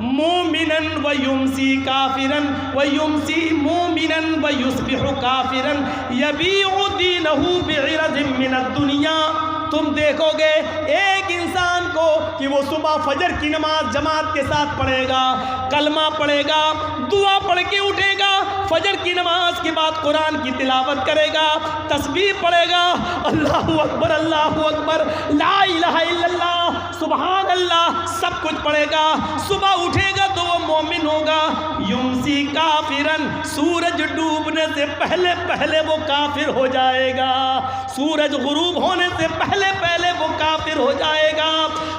مومنن ویمسی کافرن ویمسی مومنن ویصبح کافرن یبیع دینہ بعرض من الدنیا. تم دیکھو گے ایک انسان کو کہ وہ صبح فجر کی نماز جماعت کے ساتھ پڑھے گا، کلمہ پڑھے گا، دعا پڑھ کے اٹھے گا، فجر کی نماز کے بعد قرآن کی تلاوت کرے گا، تسبیح پڑھے گا، اللہ اکبر لا الہ الا اللہ سبحان اللہ سب کچھ پڑھے گا، صبح اٹھے گا تو وہ مومن ہوگا. یمسی کافرن، سورج ڈوبنے سے پہلے پہلے وہ کافر ہو جائے گا، سورج غروب ہونے سے پہلے پہلے وہ کافر ہو جائے گا.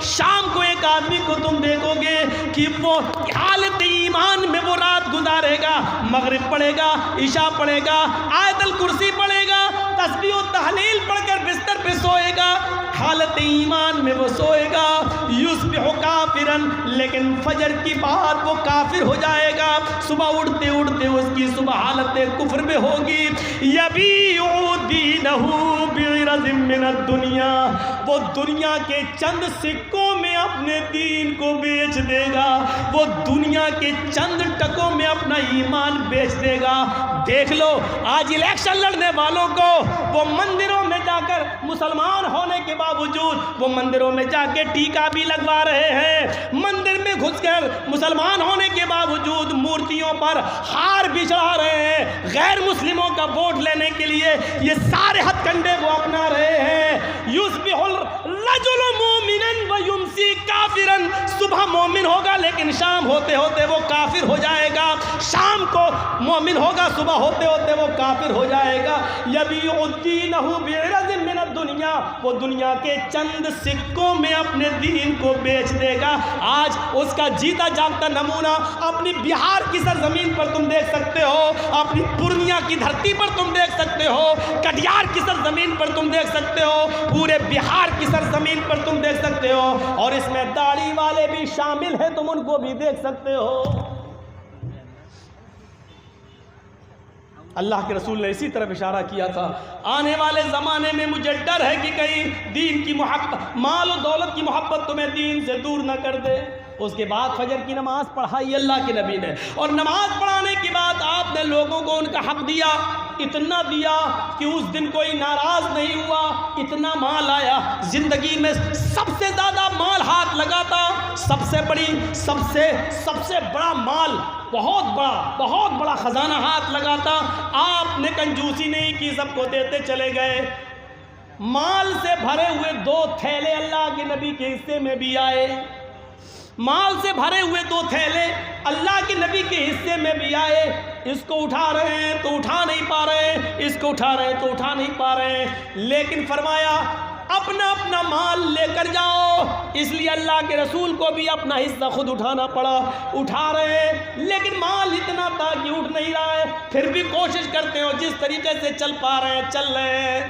شام کو ایک آدمی کو تم دیکھو گے کہ وہ حالت ایمان میں وہ رات گزارے گا، مغرب پڑھے گا، عشاء پڑھے گا، آیت الکرسی پڑھے گا، تسبیح و تحلیل پڑھ کر بستر پہ سوئے گا، حالت ایمان میں وہ سوئے گا. یصبح کافرن، لیکن فجر کی بعد وہ کافر ہو جائے گا، صبح اٹھتے اٹھتے اس کی صبح حالت کفر میں ہوگی. یبیع دینہ بعرض من الدنیا، وہ دنیا کے چند سکوں میں اپنے دین کو بیچ دے گا، وہ دنیا کے چند ٹکوں میں اپنا ایمان بیچ دے گا. دیکھ لو آج الیکشن لڑنے والوں کو وہ مندروں میں جا کر مسلمان ہونے کے باوجود وہ مندروں میں جا کے ٹیکا بھی لگوا رہے ہیں، مندر میں گھس کر مسلمان ہونے کے باوجود مورتیوں پر ہار بھی چڑھا رہے ہیں، غیر مسلموں کا ووٹ لینے کے لیے یہ سارے ہتھ کنڈے وہ اپنا رہے ہیں. یصبح الرجل مومنا ویمسی کافرا، صبح مومن ہوگا لیکن شام ہوتے ہوتے وہ کافر ہو جائے گا، شام کو مومن ہوگا صبح ہوتے ہوتے وہ کافر ہو جائے گا. یبیع دینہ بعرض من الدنیا، وہ دنیا کے چند سکوں میں اپنے دین کو بیچ دے گا. آج اس کا جیتا جاگتا نمونہ اپنی بہار کی سرزمین پر تم دیکھ سکتے ہو، اپنی پورنیہ کی دھرتی پر تم دیکھ سکتے ہو، کٹیہار کی سرزمین پر تم دیکھ سکتے ہو، پورے بہار کی سرزمین پر تم دیکھ سکتے ہو، اور اس میں داڑھی والے بھی شامل ہیں، تم ان کو بھی دیکھ سکتے ہو. اللہ کے رسول نے اسی طرف اشارہ کیا تھا، آنے والے زمانے میں مجھے ڈر ہے کہ کہیں دین کی محبت، مال و دولت کی محبت تمہیں دین سے دور نہ کر دے. اس کے بعد فجر کی نماز پڑھائی اللہ کے نبی نے، اور نماز پڑھانے کے بعد آپ نے لوگوں کو ان کا حق دیا، اتنا دیا کہ اس دن کوئی ناراض نہیں ہوا. اتنا مال آیا، زندگی میں سب سے زیادہ مال ہاتھ لگاتا، سب سے بڑا مال، بہت بڑا خزانہ ہاتھ لگاتا. آپ نے کنجوسی نہیں کی، سب کو دیتے چلے گئے. مال سے بھرے ہوئے 2 تھیلے اللہ کے نبی کے حصے میں بھی آئے، مال سے بھرے ہوئے 2 تھیلے اللہ کے نبی کے حصے میں بھی آئے. اس کو اٹھا رہے ہیں تو اٹھا نہیں پا رہے ہیں، اس کو اٹھا رہے ہیں تو اٹھا نہیں پا رہے ہیں، لیکن فرمایا اپنا اپنا مال لے کر جاؤ. اس لیے اللہ کے رسول کو بھی اپنا حصہ خود اٹھانا پڑا. اٹھا رہے ہیں لیکن مال اتنا تھا کہ اٹھ نہیں رہا ہے، پھر بھی کوشش کرتے ہو جس طریقے سے چل پا رہے ہیں چل رہے ہیں.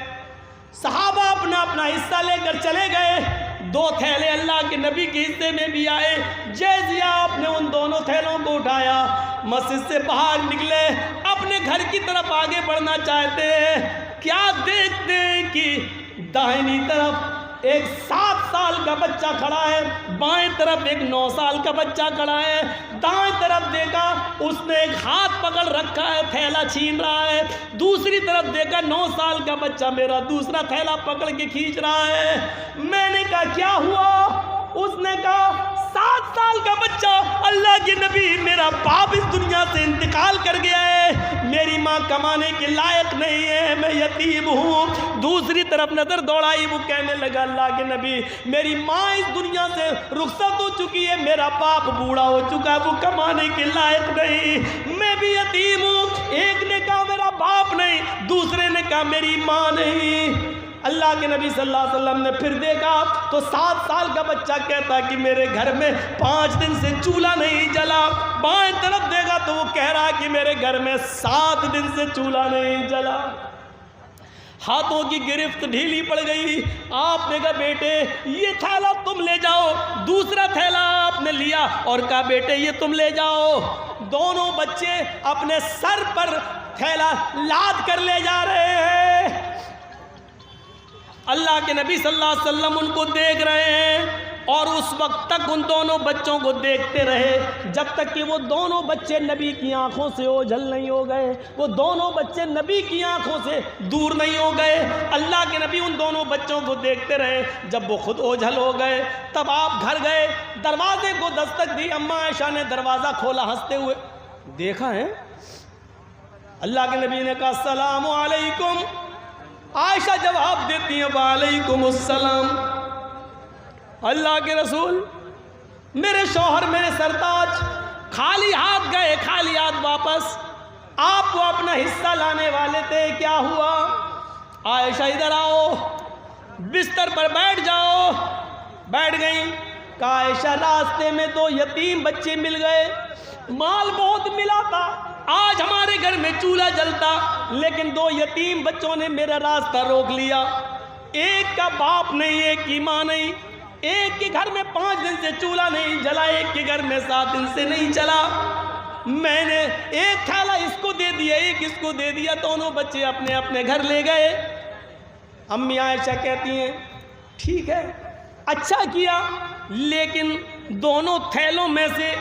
صحابہ اپنا اپنا حصہ لے کر چلے گئے. 2 تھیلے اللہ کے نبی کے حصے میں بھی آئے. جیسے آپ نے ان دونوں تھیلوں کو اٹھایا، مسجد سے باہر نکلے، اپنے گھر کی طرف آگے بڑھنا چاہتے ہیں، کیا دیکھتے ہیں کہ داہنی طرف ایک 7 سال کا بچہ کھڑا ہے، بائیں طرف ایک 9 سال کا بچہ کھڑا ہے. دائیں طرف دیکھا، اس نے ایک ہاتھ پکڑ رکھا ہے، تھیلا چھین رہا ہے. دوسری طرف دیکھا، 9 سال کا بچہ میرا دوسرا تھیلا پکڑ کے کھینچ رہا ہے. میں نے کہا کیا ہوا؟ اس نے کہا 7 سال کا بچہ، اللہ کے نبی میرا باپ اس دنیا سے انتقال کر گیا ہے، میری ماں کمانے کے لائق نہیں ہے، میں یتیم ہوں. دوسری طرف نظر دوڑائی، وہ کہنے لگا اللہ کے نبی میری ماں اس دنیا سے رخصت ہو چکی ہے، میرا باپ بوڑھا ہو چکا، وہ کمانے کے لائق نہیں، میں بھی یتیم ہوں. ایک نے کہا میرا باپ نہیں، دوسرے نے کہا میری ماں نہیں. اللہ کے نبی صلی اللہ علیہ وسلم نے پھر دیکھا تو 7 سال کا بچہ کہتا کہ میرے گھر میں 5 دن سے چولہا نہیں جلا. بائیں طرف دیکھا تو وہ کہہ رہا کہ میرے گھر میں 7 دن سے چولہا نہیں جلا. ہاتھوں کی گرفت ڈھیلی پڑ گئی. آپ نے کہا بیٹے یہ تھیلا تم لے جاؤ. دوسرا تھیلا آپ نے لیا اور کہا بیٹے یہ تم لے جاؤ. دونوں بچے اپنے سر پر تھیلا لاد کر لے جا رہے ہیں. اللہ کے نبی صلی اللہ علیہ وسلم ان کو دیکھ رہے ہیں. اور اس وقت تک ان دونوں بچوں کو دیکھتے رہے جب تک کہ وہ دونوں بچے نبی کی آنکھوں سے اوجھل نہیں ہو گئے، وہ دونوں بچے نبی کی آنکھوں سے دور نہیں ہو گئے۔ اللہ کے نبی ان دونوں بچوں کو دیکھتے رہے، جب وہ خود اوجھل ہو گئے تب آپ گھر گئے، دروازے کو دستک دی، اماں عائشہ نے دروازہ کھولا، ہنستے ہوئے دیکھا ہے، اللہ کے نبی نے کہا السلام علیکم، عائشہ جواب دیتی ہیں وعلیکم السلام۔ اللہ کے رسول میرے شوہر میرے سرتاج خالی ہاتھ گئے، خالی ہاتھ واپس، آپ کو اپنا حصہ لانے والے تھے، کیا ہوا؟ عائشہ ادھر آؤ، بستر پر بیٹھ جاؤ۔ بیٹھ گئیں۔ کہا عائشہ راستے میں 2 یتیم بچے مل گئے، مال بہت ملا تھا، آج ہمارے گھر میں چولہا جلتا، لیکن 2 یتیم بچوں نے میرا راستہ روک لیا، ایک کا باپ نہیں، ایک کی ماں نہیں، ایک کے گھر میں 5 دن سے چولہا نہیں جلا، ایک کے گھر میں 7 دن سے نہیں چلا، میں نے ایک تھیلا اس کو دے دیا، ایک اس کو دے دیا، دونوں بچے اپنے اپنے گھر لے گئے۔ امی عائشہ کہتی ہیں ٹھیک ہے اچھا کیا، لیکن دونوں تھیلوں میں سے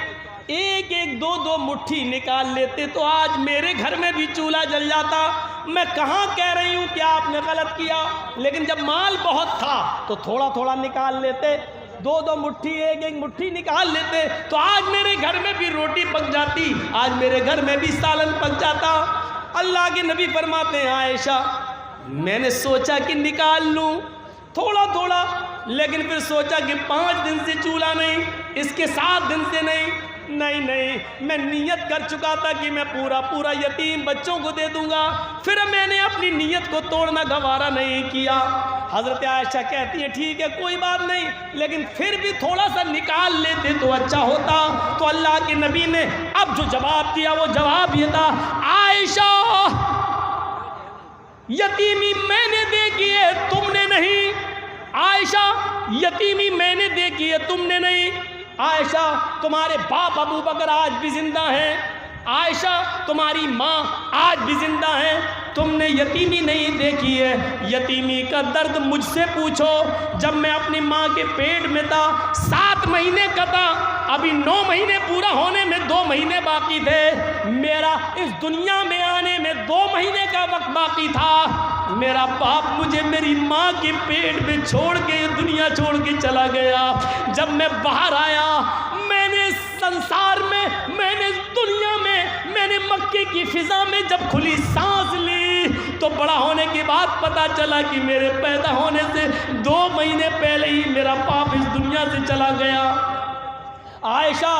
ایک ایک 2 مٹھی نکال لیتے تو آج میرے گھر میں بھی چولہا جل جاتا۔ میں کہاں کہہ رہی ہوں کہ آپ نے غلط کیا، لیکن جب مال بہت تھا تو تھوڑا تھوڑا نکال لیتے، 2 مٹھی ایک ایک مٹھی نکال لیتے تو آج میرے گھر میں بھی روٹی پک جاتی، آج میرے گھر میں بھی سالن پک جاتا۔ اللہ کے نبی فرماتے ہیں عائشہ میں نے سوچا کہ نکال لوں تھوڑا تھوڑا، لیکن پھر سوچا کہ 5 دن سے چولہا نہیں، اس کے 7 دن سے نہیں، میں نیت کر چکا تھا کہ میں پورا یتیم بچوں کو دے دوں گا، پھر میں نے اپنی نیت کو توڑنا گوارا نہیں کیا۔ حضرت عائشہ کہتی ہے ٹھیک ہے کوئی بات نہیں، لیکن پھر بھی تھوڑا سا نکال لیتے تو اچھا ہوتا۔ تو اللہ کے نبی نے اب جو جواب دیا وہ جواب یہ تھا عائشہ یتیمی میں نے دیکھی ہے تم نے نہیں، عائشہ یتیمی میں نے دیکھی ہے تم نے نہیں، عائشہ تمہارے باپ ابو بکر آج بھی زندہ ہیں، عائشہ تمہاری ماں آج بھی زندہ ہیں، تم نے یتیمی نہیں دیکھی ہے، یتیمی کا درد مجھ سے پوچھو۔ جب میں اپنی ماں کے پیٹ میں تھا 7 مہینے کا تھا، ابھی 9 مہینے پورا ہونے میں 2 مہینے باقی تھے، میرا اس دنیا میں آنے میں 2 مہینے کا وقت باقی تھا، میرا باپ مجھے میری ماں کے پیٹ میں چھوڑ کے دنیا چھوڑ کے چلا گیا۔ جب میں باہر آیا میں نے سنسار میں، میں نے دنیا میں نے مکے کی فضا میں جب کھلی سانس لی تو بڑا ہونے کے بعد پتا چلا کہ میرے پیدا ہونے سے 2 مہینے پہلے ہی میرا باپ اس دنیا سے چلا گیا۔ عائشہ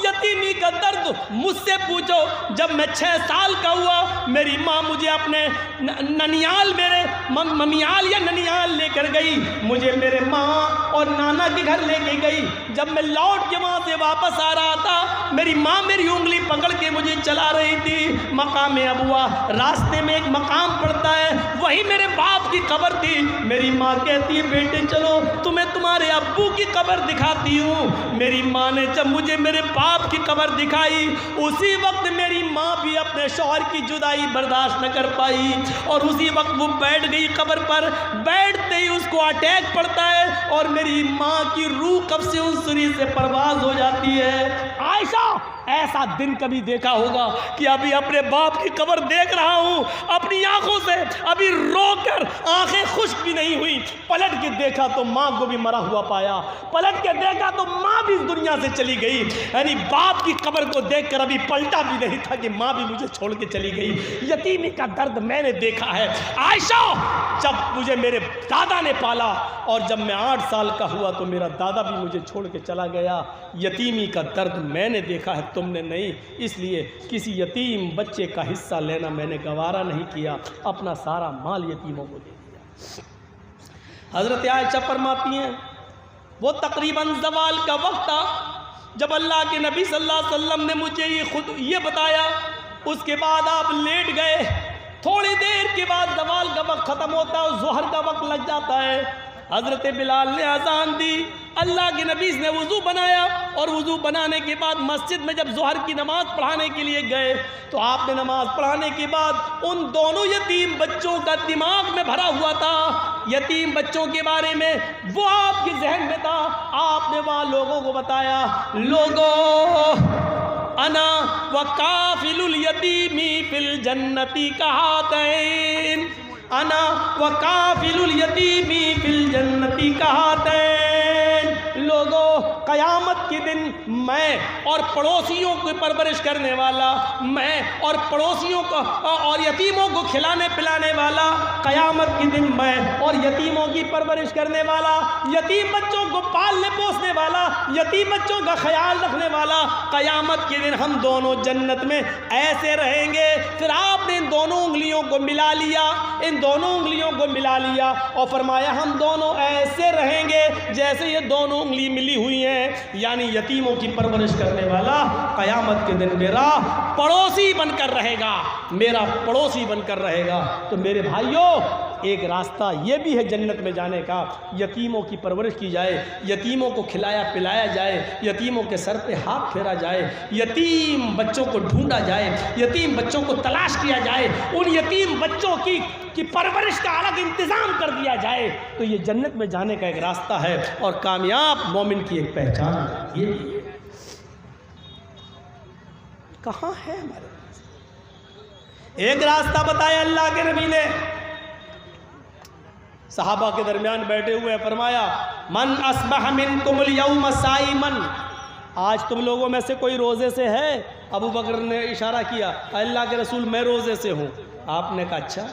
یتیمی کا درد مجھ سے پوچھو۔ جب میں 6 سال کا ہوا میری ماں مجھے اپنے ننیال، میرے ممیال یا ننیال لے کر گئی، مجھے میرے ماں اور نانا کے گھر لے کے گئی۔ جب میں لوٹ کے وہاں سے واپس آ رہا تھا میری ماں میری انگلی پکڑ کے مجھے چلا رہی تھی۔ مقام ابوا، راستے میں ایک مقام پڑتا ہے، وہی میرے باپ کی قبر تھی۔ میری ماں کہتی ہے بیٹے چلو تمہیں تمہارے ابو کی قبر دکھاتی ہوں۔ میری ماں نے جب مجھے میرے باپ کی قبر دکھائی اسی وقت میری ماں بھی اپنے شوہر کی جدائی برداشت نہ کر پائی اور اسی وقت وہ بیٹھ گئی قبر پر۔ بیٹھتے ہی اس کو اٹیک پڑتا ہے اور میری ماں کی روح قبض سے انسری سے پرواز ہو جاتی ہے۔ عائشہ ایسا دن کبھی دیکھا ہوگا کہ ابھی اپنے باپ کی قبر دیکھ رہا ہوں اپنی آنکھوں سے، ابھی رو کر آنکھیں خشک بھی نہیں ہوئی، پلٹ کے دیکھا تو ماں کو بھی مرا ہوا پایا، پلٹ کے دیکھا تو ماں بھی اس دنیا سے چلی گئی، یعنی باپ کی قبر کو دیکھ کر ابھی پلٹا بھی نہیں تھا کہ ماں بھی مجھے چھوڑ کے چلی گئی۔ یتیمی کا درد میں نے دیکھا ہے عائشہ، جب مجھے میرے دادا نے پالا اور جب میں 8 سال کا ہوا تو میرا دادا بھی مجھے چھوڑ کے چلا گیا۔ یتیمی کا درد میں نے دیکھا ہے تم نے نہیں، اس لیے کسی یتیم بچے کا حصہ لینا میں نے گوارا نہیں کیا، اپنا سارا مال یتیموں کو دے دیا۔ حضرت عائشہ فرماتی ہیں وہ تقریباً زوال کا وقت تھا جب اللہ کے نبی صلی اللہ علیہ وسلم نے مجھے یہ بتایا، اس کے بعد آپ لیٹ گئے، تھوڑی دیر کے بعد زوال کا وقت ختم ہوتا ہے اور ظہر کا وقت لگ جاتا ہے۔ حضرت بلال نے اذان دی، اللہ کے نبی نے وضو بنایا اور وضو بنانے کے بعد مسجد میں جب ظہر کی نماز پڑھانے کے لیے گئے تو آپ نے نماز پڑھانے کے بعد ان دونوں یتیم بچوں کا دماغ میں بھرا ہوا تھا، یتیم بچوں کے بارے میں وہ آپ کے ذہن میں تھا۔ آپ نے وہاں لوگوں کو بتایا، لوگوں انا وکافل الیتیمی فی الجنتی کہاتین، انا وکافل الیتیمی فی الجنتی کہاتین۔ لوگوں قیامت کے دن میں اور پڑوسیوں کی پرورش کرنے والا، میں اور پڑوسیوں کو اور یتیموں کو کھلانے پلانے والا، قیامت کے دن میں اور یتیموں کی پرورش کرنے والا، یتیم بچوں کو پالنے پوسنے والا، یتیم بچوں کا خیال رکھنے والا، قیامت کے دن ہم دونوں جنت میں ایسے رہیں گے۔ پھر آپ نے ان دونوں انگلیوں کو ملا لیا، ان دونوں انگلیوں کو ملا لیا اور فرمایا ہم دونوں ایسے رہیں گے جیسے یہ دونوں انگلی ملی ہوئی ہیں، یعنی یتیموں کی پرورش کرنے والا قیامت کے دن میرا پڑوسی بن کر رہے گا، میرا پڑوسی بن کر رہے گا۔ تو میرے بھائیوں، ایک راستہ یہ بھی ہے جنت میں جانے کا، یتیموں کی پرورش کی جائے، یتیموں کو کھلایا پلایا جائے، یتیموں کے سر پہ ہاتھ پھیرا جائے، یتیم بچوں کو ڈھونڈا جائے، یتیم بچوں کو تلاش کیا جائے، ان یتیم بچوں کی پرورش کا الگ انتظام کر دیا جائے، تو یہ جنت میں جانے کا ایک راستہ ہے اور کامیاب مومن کی ایک پہچان ہے۔ یہ کہاں ہے ہمارے پاس؟ ایک راستہ بتایا اللہ کے نبی نے، صحابہ کے درمیان بیٹھے ہوئے فرمایا من اصبح منکم اليوم صائما، آج تم لوگوں میں سے کوئی روزے سے ہے؟ ابو بکر نے اشارہ کیا، اللہ کے رسول میں روزے سے ہوں۔ آپ نے کہا اچھا۔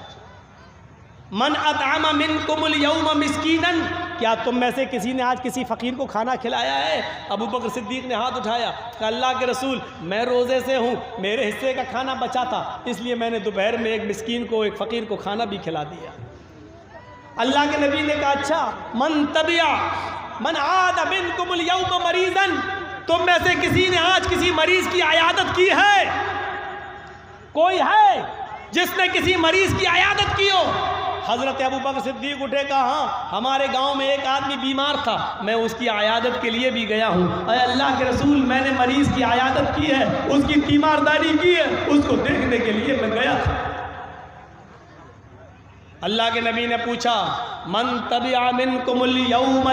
من اطعم منکم اليوم مسکینا، کیا تم میں سے کسی نے آج کسی فقیر کو کھانا کھلایا ہے؟ ابو بکر صدیق نے ہاتھ اٹھایا، کہا اللہ کے رسول میں روزے سے ہوں، میرے حصے کا کھانا بچا تھا، اس لیے میں نے دوپہر میں ایک مسکین کو، ایک فقیر کو کھانا بھی کھلا دیا۔ اللہ کے نبی نے کہا اچھا۔ من عاد منکم اليوم مریضا، تم میں سے کسی نے آج کسی مریض کی عیادت کی ہے؟ کوئی ہے جس نے کسی مریض کی عیادت کی ہو؟ حضرت ابو بکر صدیق اٹھے، کہا ہاں، ہمارے گاؤں میں ایک آدمی بیمار تھا، میں اس کی عیادت کے لیے بھی گیا ہوں۔ اے اللہ کے رسول میں نے مریض کی عیادت کی ہے، اس کی تیمارداری کی ہے، اس کو دیکھنے کے لیے میں گیا تھا۔ اللہ کے نبی نے پوچھا من تبع منکم اليوم